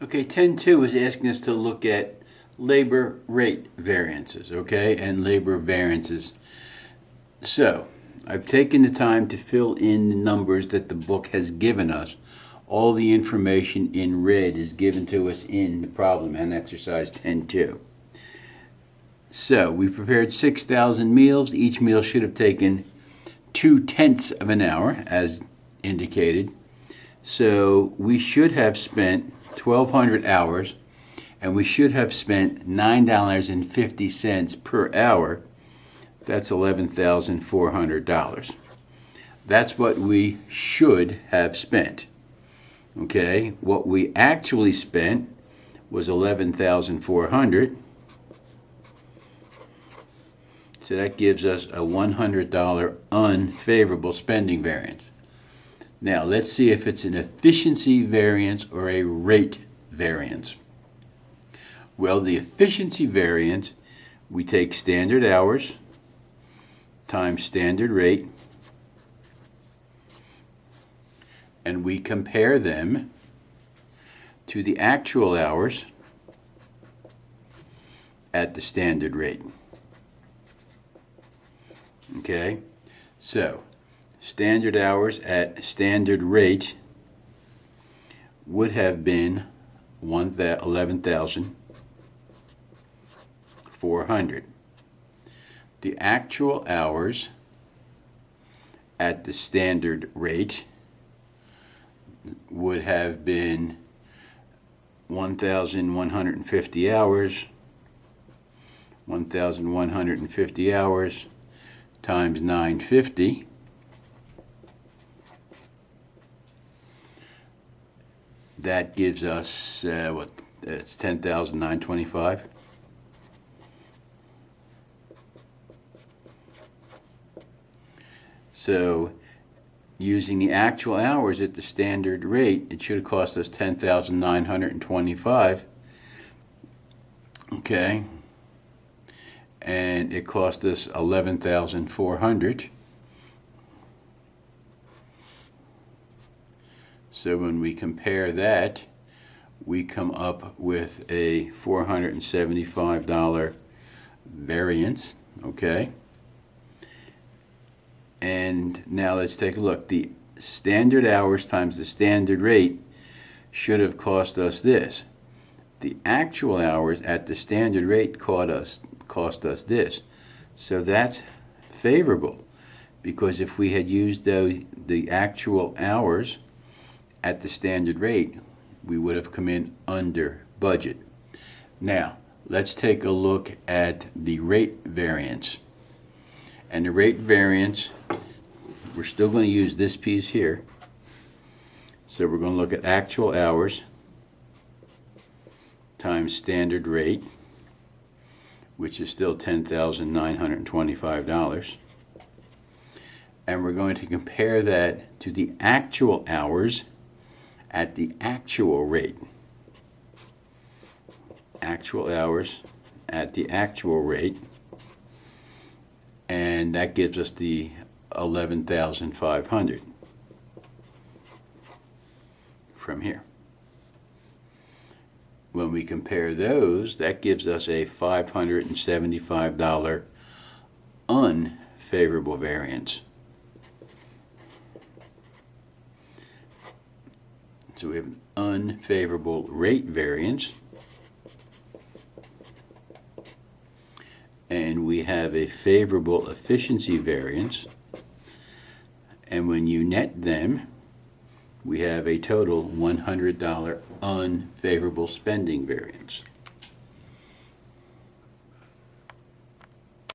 Okay, 10.2 is asking us to look at labor rate variances, okay, and labor variances. So, I've taken the time to fill in the numbers that the book has given us. All the information in red is given to us in the problem and exercise 10.2. So, we prepared 6,000 meals. Each meal should have taken 2/10 of an hour, as indicated. So, we should have spent 1,200 hours, and we should have spent $9.50 per hour. That's $11,400. That's what we should have spent. Okay, what we actually spent was $11,400. So that gives us a $100 unfavorable spending variance. Now, let's see if it's an efficiency variance or a rate variance. Well, the efficiency variance, we take standard hours times standard rate, and we compare them to the actual hours at the standard rate. Okay, so standard hours at standard rate would have been 11,400. The actual hours at the standard rate would have been 1,150 hours. 1,150 hours times 950. That gives us it's 10,925. So, using the actual hours at the standard rate, it should have cost us 10,925. Okay, and it cost us 11,400. So when we compare that, we come up with a $475 variance, okay? And now let's take a look. The standard hours times the standard rate should have cost us this. The actual hours at the standard rate cost us this. So that's favorable, because if we had used the actual hours at the standard rate, we would have come in under budget. Now, let's take a look at the rate variance. And the rate variance, we're still going to use this piece here. So we're going to look at actual hours times standard rate, which is still $10,925. And we're going to compare that to the actual hours at the actual rate. Actual hours at the actual rate. And that gives us the 11,500 from here. When we compare those, that gives us a $575 unfavorable variance. So we have an unfavorable rate variance, and we have a favorable efficiency variance, and when you net them, we have a total $100 unfavorable spending variance.